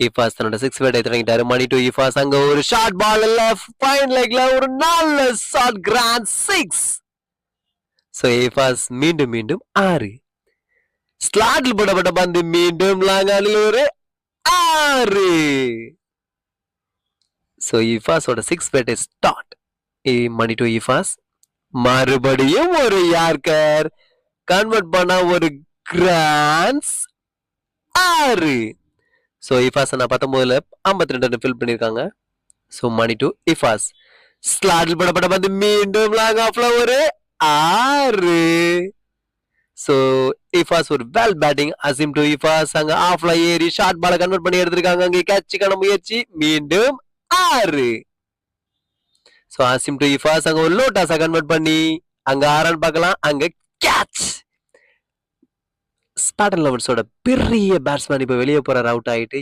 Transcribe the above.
இஃபாஸ் தன்னோட 6 விக்கெட்டை தொடங்கிட்டாரு. மணி டு இஃபாஸ். அங்க ஒரு ஷார்ட் பால் ஃபைன் லெக்ல ஒரு நல்ல ஷாட் கிராண்ட் 6. சோ இஃபாஸ் மீண்டும் மீண்டும் 6. ஸ்லாட்டில் போடப்பட்ட பந்து மீண்டும் லாங்கானில் ஒரு 6. சோ இஃபாஸோட 6 விக்கெட் ஸ்டார்ட். மணி டு இஃபாஸ். மறுபடியும் ஒரு யார்கர். கன்வெர்ட் பண்ணா ஒரு கிராண்ட் 6. சோ இஃபாஸ் 19ல 52 ரன் ஃபில் பண்ணிருக்காங்க. சோ மணி டு இஃபாஸ். ஸ்லாட்டில் போடப்பட்ட பந்து மீண்டும் லாங் ஆஃப்ல ஒரு 6. சோ இஃபாஸ் ஒரு well batting. Asim to Ifaz. அங்க ஆஃப்ல ஏறி ஷார்ட் பால கன்வெர்ட் பண்ணி எடுத்திருக்காங்க. அங்க கேட்சுக்கான முயற்சி மீண்டும் 6. So Asim to Ifaz. அங்க ஒரு லோ டாஸா கன்வெர்ட் பண்ணி அங்க 6 ரன் பார்க்கலாம். அங்க கேட்ச். ஸ்பாட்டன் லவர்ஸோட பெரிய பேட்ஸ்மேன் இப்ப வெளியே போறாரு, அவுட் ஆயிட்டு.